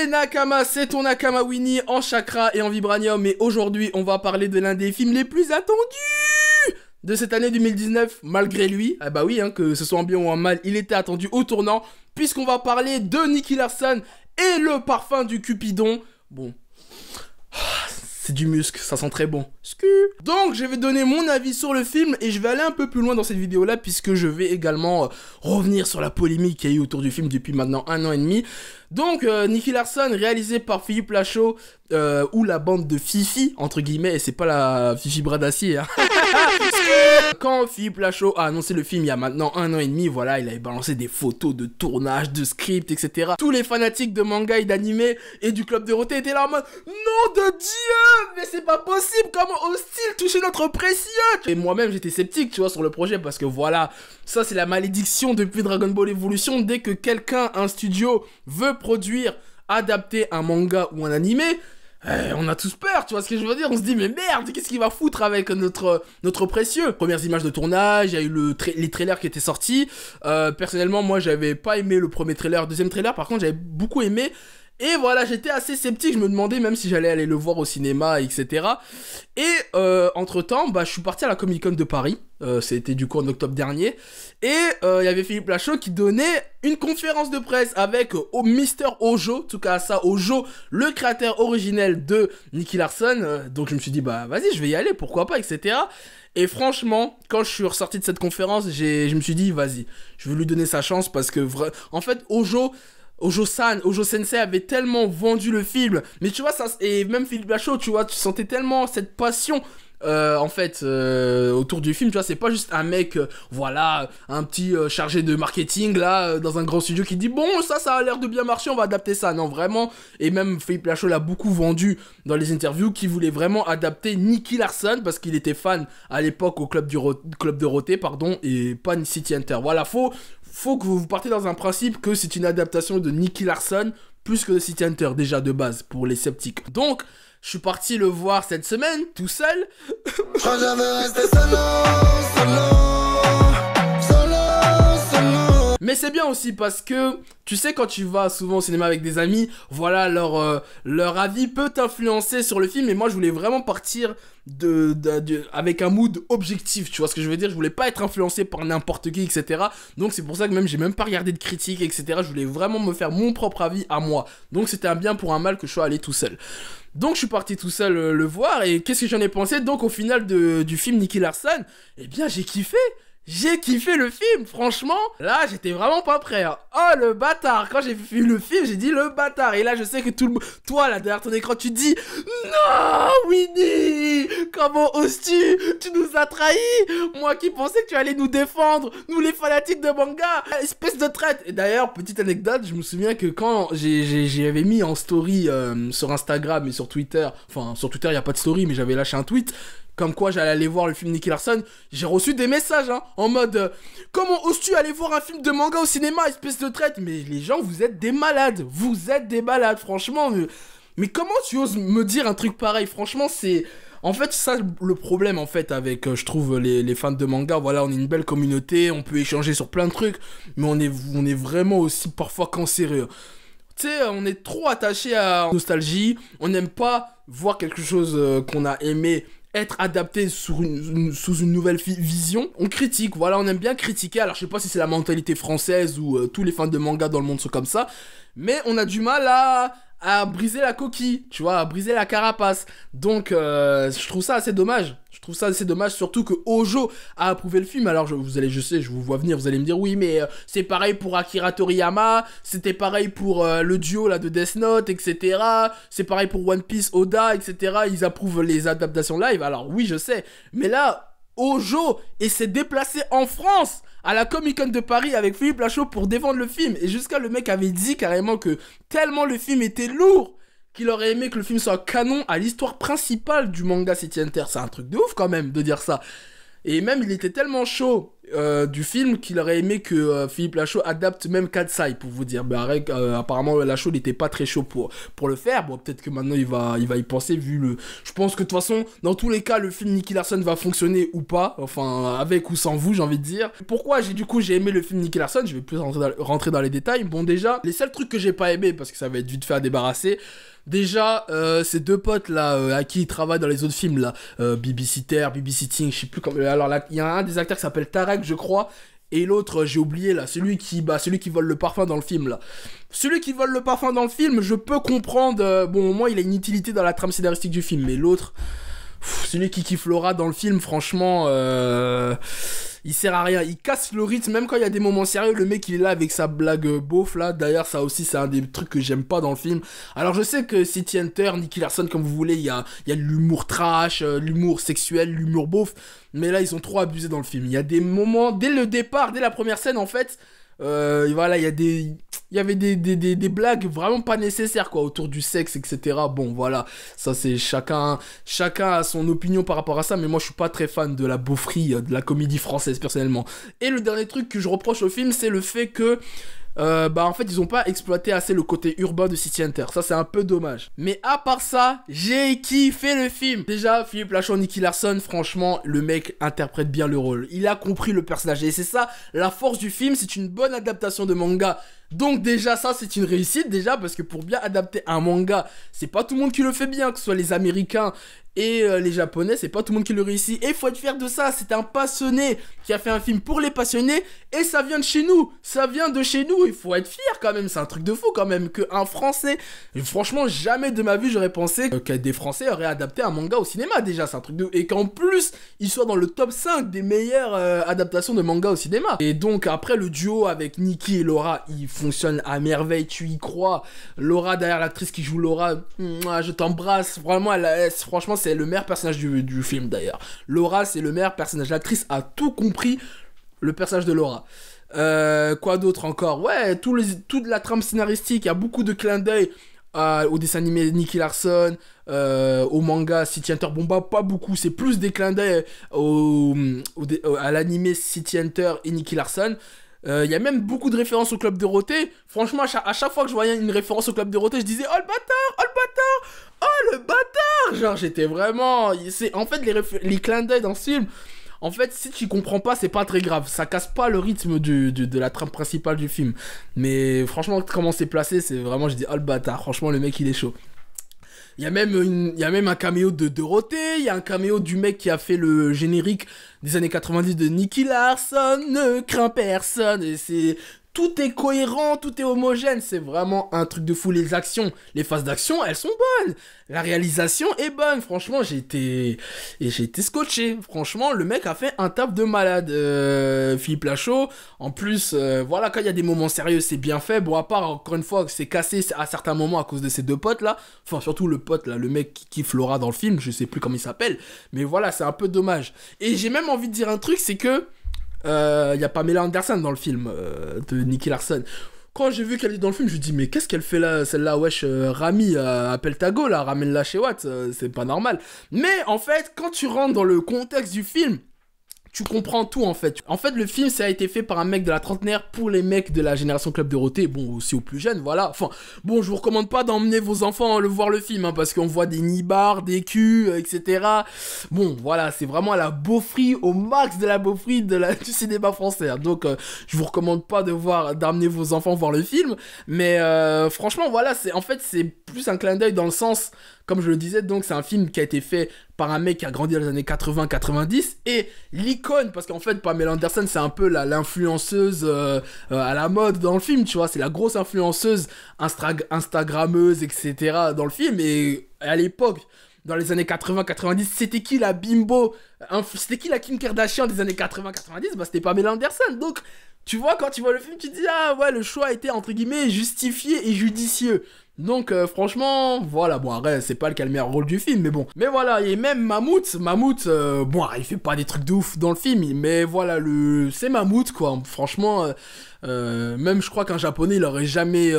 C'est Nakama, c'est ton Nakama Winnie en chakra et en vibranium. Et aujourd'hui, on va parler de l'un des films les plus attendus de cette année 2019, malgré lui. Ah bah oui, hein, que ce soit en bien ou en mal, il était attendu au tournant, puisqu'on va parler de Nicky Larson et le parfum du Cupidon. Bon, c'est du musc, ça sent très bon. Donc je vais donner mon avis sur le film et je vais aller un peu plus loin dans cette vidéo là puisque je vais également revenir sur la polémique qu'il y a eu autour du film depuis maintenant 1 an et demi. Donc Nicky Larson, réalisé par Philippe Lachaud, ou la bande de Fifi, entre guillemets, et c'est pas la Fifi bras d'acier, hein. Quand Philippe Lachaud a annoncé le film il y a maintenant 1 an et demi, voilà, il avait balancé des photos de tournage, de script, etc. Tous les fanatiques de manga et d'anime et du Club Dorothée étaient là en mode « Nom de Dieu, mais c'est pas possible, comment ose-t-il toucher notre précieux ?» Et moi-même j'étais sceptique, tu vois, sur le projet, parce que voilà, ça c'est la malédiction depuis Dragon Ball Evolution. Dès que quelqu'un, un studio, veut produire, adapter un manga ou un animé, on a tous peur, tu vois ce que je veux dire. On se dit mais merde, qu'est-ce qu'il va foutre avec notre précieux. Premières images de tournage, il y a eu les trailers qui étaient sortis. Personnellement, moi j'avais pas aimé le premier trailer. Deuxième trailer par contre j'avais beaucoup aimé. Et voilà, j'étais assez sceptique, je me demandais même si j'allais aller le voir au cinéma, etc. Et entre temps, bah, je suis parti à la Comic Con de Paris, c'était du coup en octobre dernier, et il y avait Philippe Lachaud qui donnait une conférence de presse avec Mister Ojo, Tsukasa Ojo, le créateur originel de Nicky Larson, donc je me suis dit, bah vas-y, je vais y aller, pourquoi pas, etc. Et franchement, quand je suis ressorti de cette conférence, je me suis dit, vas-y, je vais lui donner sa chance, parce que, en fait, Ojo Sensei avait tellement vendu le film, mais tu vois, ça, et même Philippe Lachaud, tu vois, tu sentais tellement cette passion, en fait, autour du film, tu vois, c'est pas juste un mec, voilà, un petit chargé de marketing, là, dans un grand studio qui dit, bon, ça a l'air de bien marcher, on va adapter ça, non, vraiment, et même Philippe Lachaud l'a beaucoup vendu dans les interviews, qui voulait vraiment adapter Nicky Larson, parce qu'il était fan, à l'époque, au Club Dorothée, pardon, et pas City Hunter, voilà, faut que vous partez dans un principe que c'est une adaptation de Nicky Larson plus que de City Hunter, déjà de base, pour les sceptiques. Donc, je suis parti le voir cette semaine, tout seul. Mais c'est bien aussi parce que, tu sais, quand tu vas souvent au cinéma avec des amis, voilà, leur avis peut t'influencer sur le film. Et moi, je voulais vraiment partir avec un mood objectif, tu vois ce que je veux dire. Je voulais pas être influencé par n'importe qui, etc. Donc c'est pour ça que même j'ai même pas regardé de critiques, etc. Je voulais vraiment me faire mon propre avis à moi. Donc c'était un bien pour un mal que je sois allé tout seul. Donc je suis parti tout seul le voir. Et qu'est-ce que j'en ai pensé? Donc au final du film Nicky Larson, eh bien j'ai kiffé. J'ai kiffé le film, franchement. Là, j'étais vraiment pas prêt, hein. Oh, le bâtard. Quand j'ai vu le film, j'ai dit le bâtard. Et là, je sais que toi, là, derrière ton écran, tu te dis non, Winnie, comment oses-tu? Tu nous as trahis. Moi qui pensais que tu allais nous défendre, nous les fanatiques de manga, espèce de traite. Et d'ailleurs, petite anecdote, je me souviens que quand j'avais mis en story sur Instagram et sur Twitter, enfin, sur Twitter, il n'y a pas de story, mais j'avais lâché un tweet comme quoi j'allais aller voir le film Nicky Larson, j'ai reçu des messages, hein, en mode comment oses-tu aller voir un film de manga au cinéma, espèce de traite? Mais les gens, vous êtes des malades, franchement, mais comment tu oses me dire un truc pareil? Franchement, c'est... En fait, ça, le problème, en fait, avec, je trouve, les fans de manga, voilà, on est une belle communauté, on peut échanger sur plein de trucs, mais on est vraiment aussi parfois cancéreux. Tu sais, on est trop attaché à la nostalgie, on n'aime pas voir quelque chose qu'on a aimé être adapté sous une nouvelle vision. On critique, voilà, on aime bien critiquer. Alors je sais pas si c'est la mentalité française ou tous les fans de manga dans le monde sont comme ça, mais on a du mal à briser la coquille, tu vois, à briser la carapace. Donc je trouve ça assez dommage. Surtout que Ojo a approuvé le film. Alors je vous vois venir, vous allez me dire oui, mais c'est pareil pour Akira Toriyama, c'était pareil pour le duo là de Death Note, etc. C'est pareil pour One Piece, Oda, etc. Ils approuvent les adaptations live. Alors oui, je sais, mais là, Ojo s'est déplacé en France à la Comic Con de Paris avec Philippe Lachaud pour défendre le film. Et jusqu'à le mec avait dit carrément que tellement le film était lourd qu'il aurait aimé que le film soit canon à l'histoire principale du manga City Hunter. C'est un truc de ouf quand même de dire ça. Et même il était tellement chaud du film qu'il aurait aimé que Philippe Lachaud adapte même Katsai, pour vous dire. Mais apparemment, Lachaud n'était pas très chaud pour le faire. Bon, peut-être que maintenant, il va y penser, vu le... Je pense que de toute façon, dans tous les cas, le film Nicky Larson va fonctionner ou pas. Enfin, avec ou sans vous, j'ai envie de dire. Pourquoi j'ai aimé le film Nicky Larson? Je vais plus rentrer dans les détails. Bon, déjà, les seuls trucs que j'ai pas aimé, parce que ça va être vite fait à débarrasser... Déjà, ces deux potes là, à qui il travaille dans les autres films là, Babysitting, je sais plus comment. Alors là, il y a un des acteurs qui s'appelle Tarek, je crois, et l'autre, j'ai oublié là, celui qui vole le parfum dans le film là. Celui qui vole le parfum dans le film, je peux comprendre. Bon, au moins, il a une utilité dans la trame scénaristique du film, mais l'autre, celui qui kiffe Laura dans le film, franchement. Il sert à rien, il casse le rythme, même quand il y a des moments sérieux, le mec il est là avec sa blague beauf là, d'ailleurs ça aussi c'est un des trucs que j'aime pas dans le film. Alors je sais que City Hunter, Nicky Larson comme vous voulez, il y a l'humour trash, l'humour sexuel, l'humour beauf, mais là ils ont trop abusé dans le film. Il y a des moments, dès le départ, dès la première scène en fait, voilà, il y avait des blagues vraiment pas nécessaires quoi, autour du sexe, etc. Bon voilà, ça c'est chacun a son opinion par rapport à ça, mais moi je suis pas très fan de la beaufrie, de la comédie française personnellement. Et le dernier truc que je reproche au film, c'est le fait que en fait ils ont pas exploité assez le côté urbain de City Hunter, ça c'est un peu dommage. Mais à part ça, j'ai kiffé le film. Déjà Philippe Lachaud, Nicky Larson, franchement le mec interprète bien le rôle, il a compris le personnage et c'est ça la force du film, c'est une bonne adaptation de manga. Donc déjà ça c'est une réussite déjà, parce que pour bien adapter un manga, c'est pas tout le monde qui le fait bien, que ce soit les Américains et les Japonais, c'est pas tout le monde qui le réussit. Et il faut être fier de ça, c'est un passionné qui a fait un film pour les passionnés, et ça vient de chez nous, il faut être fier quand même, c'est un truc de fou quand même, qu'un Français, franchement jamais de ma vie j'aurais pensé que des Français auraient adapté un manga au cinéma déjà, c'est un truc de... Et qu'en plus, il soit dans le top 5 des meilleures adaptations de manga au cinéma. Et donc après le duo avec Nicky et Laura, il fonctionne à merveille, tu y crois. Laura derrière l'actrice qui joue Laura, je t'embrasse, vraiment, franchement c'est le meilleur personnage du film d'ailleurs. Laura c'est le meilleur personnage, l'actrice a tout compris, le personnage de Laura. Quoi d'autre encore? Ouais, toute la trame scénaristique, il y a beaucoup de clins d'œil au dessin animé Nicky Larson, au manga City Hunter. Bon bah pas beaucoup, c'est plus des clins d'œil à l'animé City Hunter et Nicky Larson. Il y a même beaucoup de références au Club Dorothée. Franchement, à chaque fois que je voyais une référence au Club Dorothée, je disais « Oh le bâtard! Oh le bâtard! Oh le bâtard !» Genre, j'étais vraiment... En fait, les clins d'œil dans ce film, en fait, si tu comprends pas, c'est pas très grave. Ça casse pas le rythme de la trame principale du film. Mais franchement, comment c'est placé, c'est vraiment... Je dis « Oh le bâtard! » Franchement, le mec, il est chaud. Il y a même un caméo de Dorothée, il y a un caméo du mec qui a fait le générique des années 90 de Nicky Larson, ne crains personne, et c'est... Tout est cohérent, tout est homogène, c'est vraiment un truc de fou. Les actions, les phases d'action, elles sont bonnes. La réalisation est bonne, franchement, j'ai été scotché. Franchement, le mec a fait un taf de malade, Philippe Lachaud. En plus, voilà, quand il y a des moments sérieux, c'est bien fait. Bon, à part, encore une fois, que c'est cassé à certains moments à cause de ces deux potes là. Enfin, surtout le pote là, le mec qui kiffe Laura dans le film, je sais plus comment il s'appelle. Mais voilà, c'est un peu dommage. Et j'ai même envie de dire un truc, c'est que y a Pamela Anderson dans le film de Nicky Larson. Quand j'ai vu qu'elle est dans le film, je me dis mais qu'est-ce qu'elle fait là, celle-là, wesh, Rami, appelle ta go là, ramène-la chez Watt, c'est pas normal. Mais en fait, quand tu rentres dans le contexte du film, tu comprends tout en fait. En fait, le film, ça a été fait par un mec de la trentenaire pour les mecs de la génération Club Dorothée, bon, aussi aux plus jeunes, voilà. Enfin, bon, je vous recommande pas d'emmener vos enfants voir le film, hein, parce qu'on voit des nibards, des culs, etc. Bon, voilà, c'est vraiment la beaufrie, au max de la beaufrie du cinéma français. Hein. Donc, je vous recommande pas d'emmener vos enfants voir le film, mais franchement, voilà, c'est plus un clin d'œil dans le sens... Comme je le disais, donc c'est un film qui a été fait par un mec qui a grandi dans les années 80-90, et l'icône, parce qu'en fait Pamela Anderson c'est un peu l'influenceuse à la mode dans le film, tu vois, c'est la grosse influenceuse instagrammeuse, etc. dans le film, et à l'époque, dans les années 80-90, c'était qui la bimbo, c'était qui la Kim Kardashian des années 80-90, bah c'était Pamela Anderson, donc... Tu vois, quand tu vois le film, tu te dis, ah ouais, le choix a été, entre guillemets, justifié et judicieux. Donc, franchement, voilà, bon, arrête, c'est pas le meilleur rôle du film, mais bon. Mais voilà, et même Mammouth, bon, il fait pas des trucs de ouf dans le film, mais voilà, c'est Mammouth, quoi. Franchement, même je crois qu'un japonais, il aurait jamais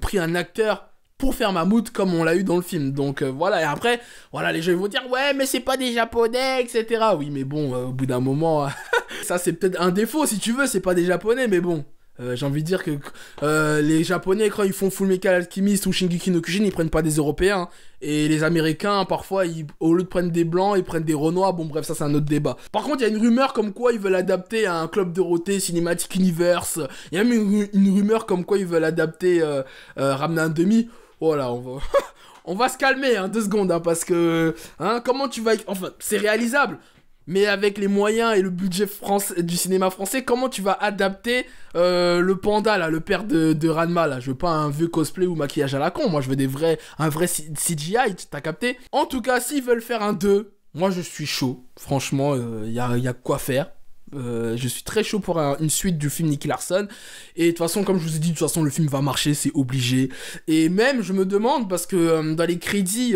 pris un acteur pour faire Mammouth comme on l'a eu dans le film. Donc voilà, et après, voilà, les gens vont dire ouais mais c'est pas des japonais, etc. Oui mais bon, au bout d'un moment, Ça, c'est peut-être un défaut, si tu veux, c'est pas des Japonais, mais bon. J'ai envie de dire que les Japonais, quand ils font Full Metal Alchemist ou Shingeki no Kyojin, ils prennent pas des Européens. Et les Américains, parfois, au lieu de prendre des Blancs, ils prennent des Renois. Bon, bref, ça, c'est un autre débat. Par contre, il y a une rumeur comme quoi ils veulent adapter un Club Dorothée Cinematic Universe. Il y a même une rumeur comme quoi ils veulent adapter Ramener un demi. Voilà, on va... on va se calmer, 2 secondes, parce que... comment tu vas... Enfin, c'est réalisable. Mais avec les moyens et le budget du cinéma français, comment tu vas adapter le panda, là, le père de Ranma, là? Je veux pas un vieux cosplay ou maquillage à la con, moi je veux un vrai CGI, t'as capté? En tout cas, s'ils veulent faire un 2, moi je suis chaud. Franchement, y a quoi faire. Je suis très chaud pour une suite du film Nicky Larson. Et de toute façon, comme je vous ai dit, de toute façon, le film va marcher, c'est obligé. Et même, je me demande, parce que dans les crédits...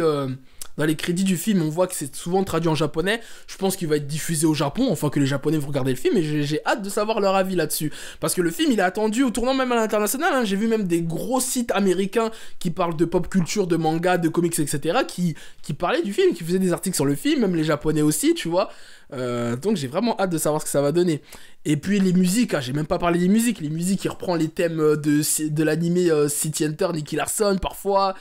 Dans les crédits du film, on voit que c'est souvent traduit en japonais. Je pense qu'il va être diffusé au Japon, enfin que les Japonais vont regarder le film, et j'ai hâte de savoir leur avis là-dessus. Parce que le film, il est attendu au tournant même à l'international. J'ai vu même des gros sites américains qui parlent de pop culture, de manga, de comics, etc. qui parlaient du film, qui faisaient des articles sur le film, même les Japonais aussi, tu vois. Donc j'ai vraiment hâte de savoir ce que ça va donner. Et puis les musiques, j'ai même pas parlé des musiques. Les musiques, il reprend les thèmes de l'animé City Hunter, Nicky Larson, parfois.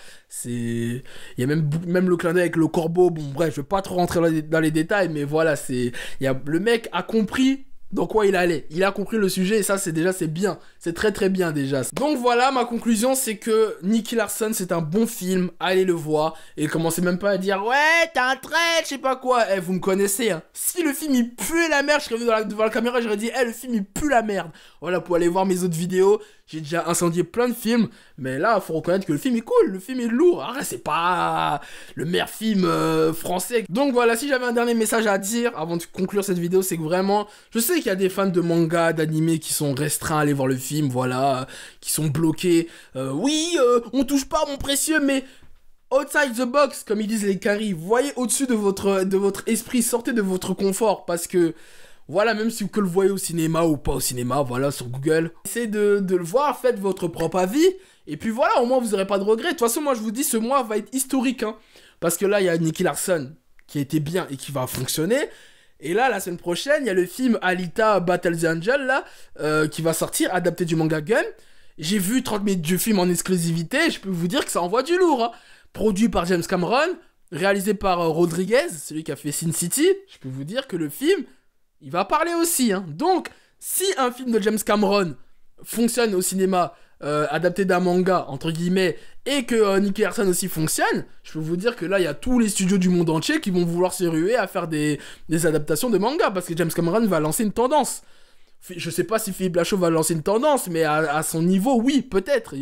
Il y a même le clin d'œil avec le corbeau. Bon, bref, je vais pas trop rentrer dans les détails, mais voilà, le mec a compris dans quoi il allait. Il a compris le sujet et ça, c'est bien. C'est très très bien déjà. Donc voilà, ma conclusion, c'est que Nicky Larson, c'est un bon film. Allez le voir. Et commencez même pas à dire « Ouais, t'as un trait, je sais pas quoi. » Vous me connaissez, Si le film, il pue la merde, je serais venu devant la caméra, j'aurais dit « le film, il pue la merde. » Voilà, pour aller voir mes autres vidéos. J'ai déjà incendié plein de films, mais là, faut reconnaître que le film est cool, le film est lourd. Arrête, c'est pas le meilleur film français. Donc voilà, si j'avais un dernier message à dire avant de conclure cette vidéo, c'est que vraiment, je sais qu'il y a des fans de manga, d'anime qui sont restreints à aller voir le film, voilà, qui sont bloqués. Oui, on touche pas mon précieux, mais outside the box, comme ils disent les caries, voyez au-dessus de votre esprit, sortez de votre confort, parce que... Voilà, même si vous que le voyez au cinéma ou pas au cinéma, voilà, sur Google. Essayez de le voir, faites votre propre avis. Et puis voilà, au moins vous n'aurez pas de regrets. De toute façon, moi je vous dis, ce mois va être historique. Parce que là, il y a Nicky Larson qui a été bien et qui va fonctionner. Et là, la semaine prochaine, il y a le film Alita Battle the Angel, là, qui va sortir, adapté du manga Gun. J'ai vu 30 minutes du film en exclusivité. Je peux vous dire que ça envoie du lourd. Produit par James Cameron, réalisé par Rodriguez, celui qui a fait Sin City. Je peux vous dire que le film... il va parler aussi, Donc, si un film de James Cameron fonctionne au cinéma, adapté d'un manga, entre guillemets, et que Nicky Larson aussi fonctionne, je peux vous dire que là, il y a tous les studios du monde entier qui vont vouloir se ruer à faire des adaptations de manga, parce que James Cameron va lancer une tendance. Je sais pas si Philippe Lachaud va lancer une tendance, mais à son niveau, oui, peut-être.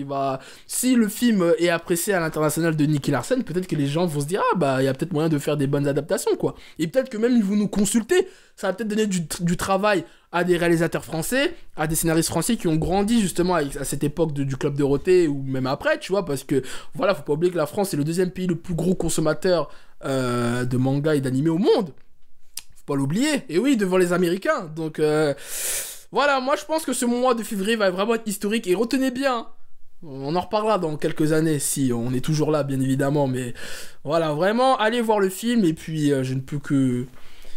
Si le film est apprécié à l'international de Nicky Larson, peut-être que les gens vont se dire « Ah, bah, il y a peut-être moyen de faire des bonnes adaptations, quoi. » Et peut-être que même ils vont nous consulter. Ça va peut-être donner du travail à des réalisateurs français, à des scénaristes français qui ont grandi justement à cette époque du Club Dorothée, ou même après, tu vois, parce que, voilà, faut pas oublier que la France est le 2e pays le plus gros consommateur de manga et d'animé au monde. Faut pas l'oublier. Et oui, devant les Américains. Donc, voilà, moi je pense que ce mois de février va vraiment être historique. Et retenez bien, on en reparlera dans quelques années, si on est toujours là, bien évidemment. Mais voilà, vraiment, allez voir le film. Et puis, je ne peux que...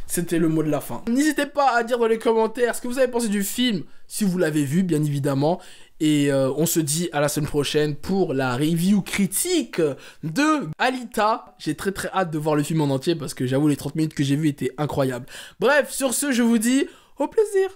C'était le mot de la fin. N'hésitez pas à dire dans les commentaires ce que vous avez pensé du film, si vous l'avez vu, bien évidemment. Et on se dit à la semaine prochaine pour la review critique de Alita. J'ai très très hâte de voir le film en entier parce que j'avoue les 30 minutes que j'ai vues étaient incroyables. Bref, sur ce, je vous dis au plaisir.